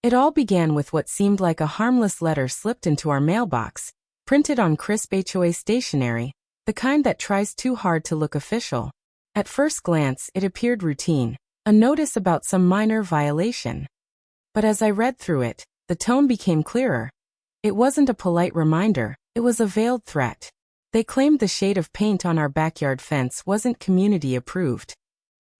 It all began with what seemed like a harmless letter slipped into our mailbox, printed on crisp HOA stationery, the kind that tries too hard to look official. At first glance, it appeared routine, a notice about some minor violation. But as I read through it, the tone became clearer. It wasn't a polite reminder, it was a veiled threat. They claimed the shade of paint on our backyard fence wasn't community approved.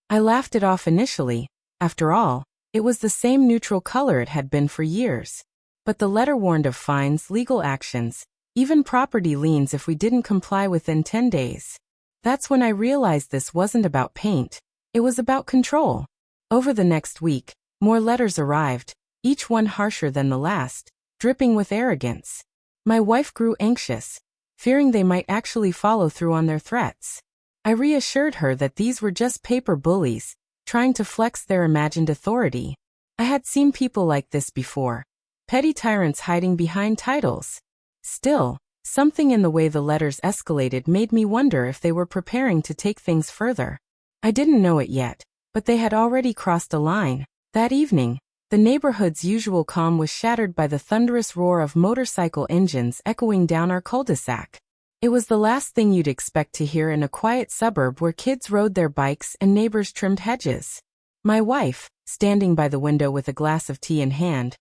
I laughed it off initially. After all, it was the same neutral color it had been for years. But the letter warned of fines, legal actions, even property liens if we didn't comply within 10 days. That's when I realized this wasn't about paint. It was about control. Over the next week, more letters arrived, each one harsher than the last, dripping with arrogance. My wife grew anxious, fearing they might actually follow through on their threats. I reassured her that these were just paper bullies, trying to flex their imagined authority. I had seen people like this before. Petty tyrants hiding behind titles. Still, something in the way the letters escalated made me wonder if they were preparing to take things further. I didn't know it yet, but they had already crossed a line. That evening, the neighborhood's usual calm was shattered by the thunderous roar of motorcycle engines echoing down our cul-de-sac. It was the last thing you'd expect to hear in a quiet suburb where kids rode their bikes and neighbors trimmed hedges. My wife, standing by the window with a glass of tea in hand,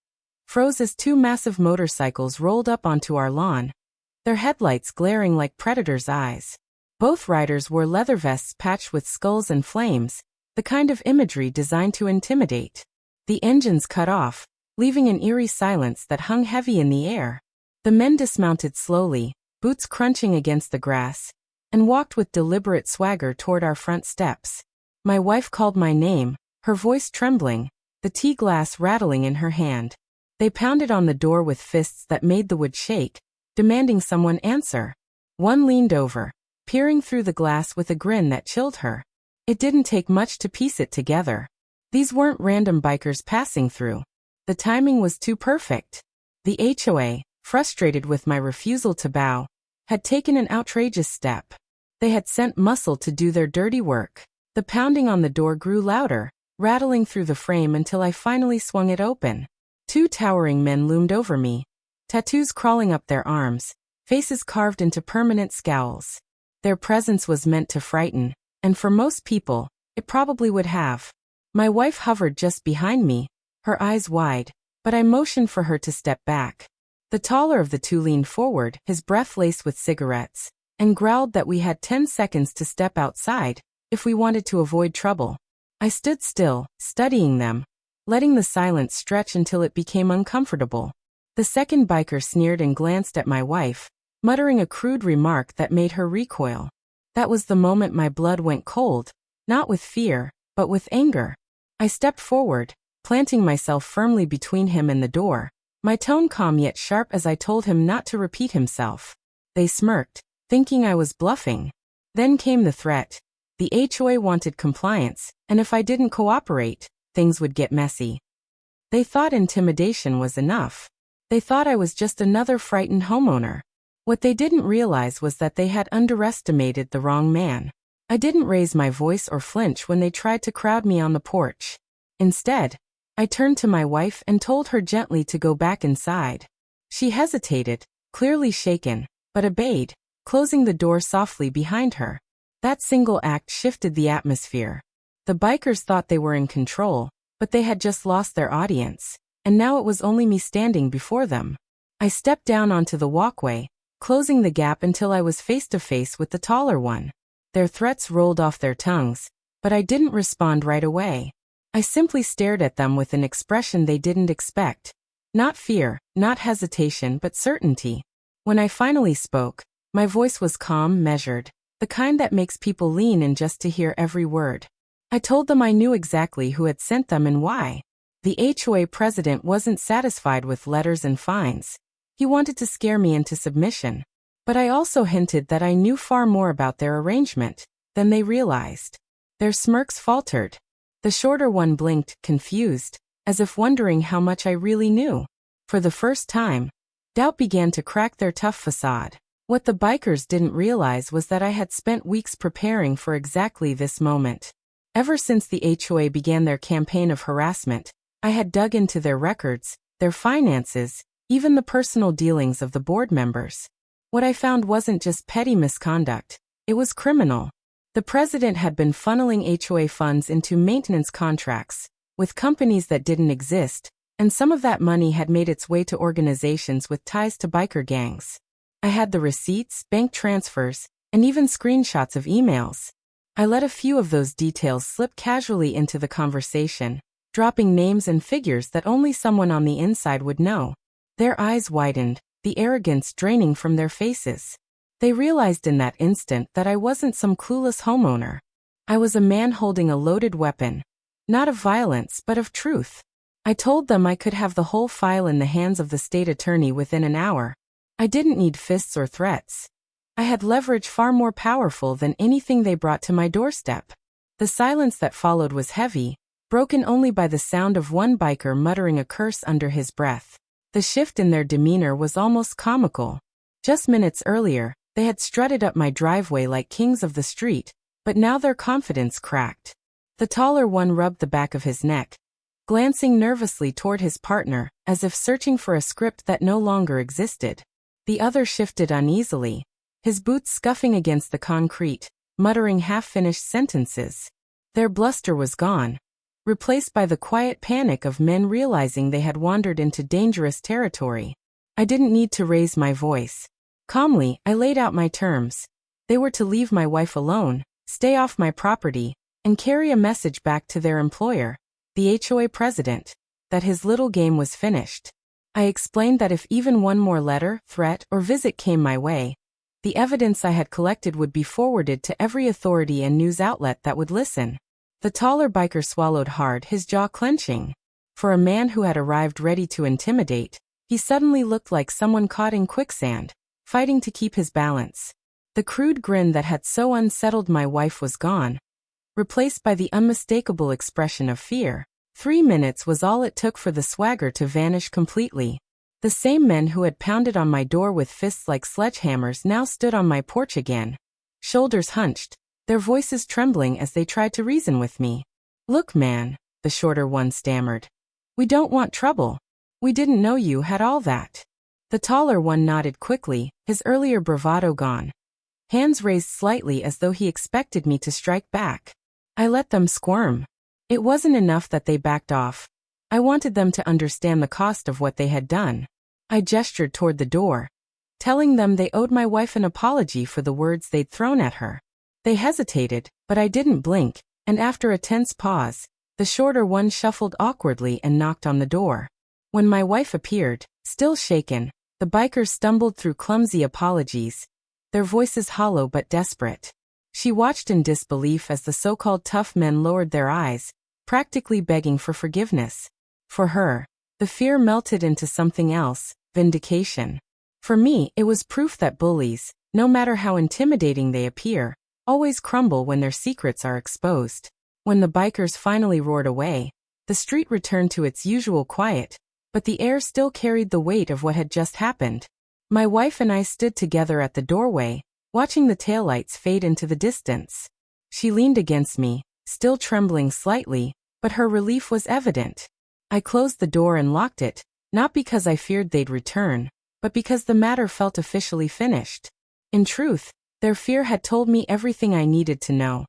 froze as two massive motorcycles rolled up onto our lawn, their headlights glaring like predators' eyes. Both riders wore leather vests patched with skulls and flames, the kind of imagery designed to intimidate. The engines cut off, leaving an eerie silence that hung heavy in the air. The men dismounted slowly, boots crunching against the grass, and walked with deliberate swagger toward our front steps. My wife called my name, her voice trembling, the tea glass rattling in her hand. They pounded on the door with fists that made the wood shake, demanding someone answer. One leaned over, peering through the glass with a grin that chilled her. It didn't take much to piece it together. These weren't random bikers passing through. The timing was too perfect. The HOA, frustrated with my refusal to bow, had taken an outrageous step. They had sent muscle to do their dirty work. The pounding on the door grew louder, rattling through the frame until I finally swung it open. Two towering men loomed over me, tattoos crawling up their arms, faces carved into permanent scowls. Their presence was meant to frighten, and for most people, it probably would have. My wife hovered just behind me, her eyes wide, but I motioned for her to step back. The taller of the two leaned forward, his breath laced with cigarettes, and growled that we had 10 seconds to step outside, if we wanted to avoid trouble. I stood still, studying them, letting the silence stretch until it became uncomfortable. The second biker sneered and glanced at my wife, muttering a crude remark that made her recoil. That was the moment my blood went cold, not with fear, but with anger. I stepped forward, planting myself firmly between him and the door, my tone calm yet sharp as I told him not to repeat himself. They smirked, thinking I was bluffing. Then came the threat. The HOA wanted compliance, and if I didn't cooperate, things would get messy. They thought intimidation was enough. They thought I was just another frightened homeowner. What they didn't realize was that they had underestimated the wrong man. I didn't raise my voice or flinch when they tried to crowd me on the porch. Instead, I turned to my wife and told her gently to go back inside. She hesitated, clearly shaken, but obeyed, closing the door softly behind her. That single act shifted the atmosphere. The bikers thought they were in control, but they had just lost their audience, and now it was only me standing before them. I stepped down onto the walkway, closing the gap until I was face to face with the taller one. Their threats rolled off their tongues, but I didn't respond right away. I simply stared at them with an expression they didn't expect. Not fear, not hesitation, but certainty. When I finally spoke, my voice was calm, measured, the kind that makes people lean in just to hear every word. I told them I knew exactly who had sent them and why. The HOA president wasn't satisfied with letters and fines. He wanted to scare me into submission. But I also hinted that I knew far more about their arrangement than they realized. Their smirks faltered. The shorter one blinked, confused, as if wondering how much I really knew. For the first time, doubt began to crack their tough facade. What the bikers didn't realize was that I had spent weeks preparing for exactly this moment. Ever since the HOA began their campaign of harassment, I had dug into their records, their finances, even the personal dealings of the board members. What I found wasn't just petty misconduct, it was criminal. The president had been funneling HOA funds into maintenance contracts with companies that didn't exist, and some of that money had made its way to organizations with ties to biker gangs. I had the receipts, bank transfers, and even screenshots of emails. I let a few of those details slip casually into the conversation, dropping names and figures that only someone on the inside would know. Their eyes widened, the arrogance draining from their faces. They realized in that instant that I wasn't some clueless homeowner. I was a man holding a loaded weapon. Not of violence, but of truth. I told them I could have the whole file in the hands of the state attorney within an hour. I didn't need fists or threats. I had leverage far more powerful than anything they brought to my doorstep. The silence that followed was heavy, broken only by the sound of one biker muttering a curse under his breath. The shift in their demeanor was almost comical. Just minutes earlier, they had strutted up my driveway like kings of the street, but now their confidence cracked. The taller one rubbed the back of his neck, glancing nervously toward his partner, as if searching for a script that no longer existed. The other shifted uneasily, his boots scuffing against the concrete, muttering half-finished sentences. Their bluster was gone, replaced by the quiet panic of men realizing they had wandered into dangerous territory. I didn't need to raise my voice. Calmly, I laid out my terms. They were to leave my wife alone, stay off my property, and carry a message back to their employer, the HOA president, that his little game was finished. I explained that if even one more letter, threat, or visit came my way, the evidence I had collected would be forwarded to every authority and news outlet that would listen. The taller biker swallowed hard, his jaw clenching. For a man who had arrived ready to intimidate, he suddenly looked like someone caught in quicksand, fighting to keep his balance. The crude grin that had so unsettled my wife was gone, replaced by the unmistakable expression of fear. 3 minutes was all it took for the swagger to vanish completely. The same men who had pounded on my door with fists like sledgehammers now stood on my porch again, shoulders hunched, their voices trembling as they tried to reason with me. "Look, man," the shorter one stammered. "We don't want trouble. We didn't know you had all that." The taller one nodded quickly, his earlier bravado gone. Hands raised slightly as though he expected me to strike back. I let them squirm. It wasn't enough that they backed off. I wanted them to understand the cost of what they had done. I gestured toward the door, telling them they owed my wife an apology for the words they'd thrown at her. They hesitated, but I didn't blink, and after a tense pause, the shorter one shuffled awkwardly and knocked on the door. When my wife appeared, still shaken, the bikers stumbled through clumsy apologies, their voices hollow but desperate. She watched in disbelief as the so-called tough men lowered their eyes, practically begging for forgiveness. For her, the fear melted into something else, vindication. For me, it was proof that bullies, no matter how intimidating they appear, always crumble when their secrets are exposed. When the bikers finally roared away, the street returned to its usual quiet, but the air still carried the weight of what had just happened. My wife and I stood together at the doorway, watching the taillights fade into the distance. She leaned against me, still trembling slightly, but her relief was evident. I closed the door and locked it, not because I feared they'd return, but because the matter felt officially finished. In truth, their fear had told me everything I needed to know.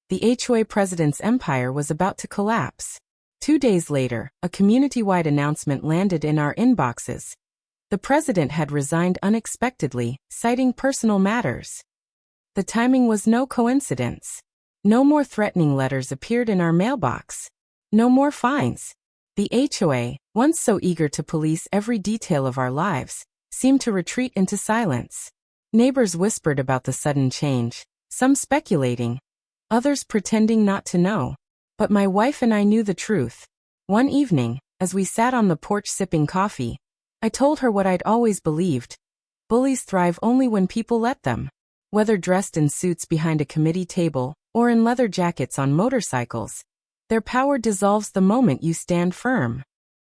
The HOA president's empire was about to collapse. 2 days later, a community-wide announcement landed in our inboxes. The president had resigned unexpectedly, citing personal matters. The timing was no coincidence. No more threatening letters appeared in our mailbox. No more fines. The HOA, once so eager to police every detail of our lives, seemed to retreat into silence. Neighbors whispered about the sudden change, some speculating, others pretending not to know. But my wife and I knew the truth. One evening, as we sat on the porch sipping coffee, I told her what I'd always believed. Bullies thrive only when people let them. Whether dressed in suits behind a committee table, or in leather jackets on motorcycles, their power dissolves the moment you stand firm.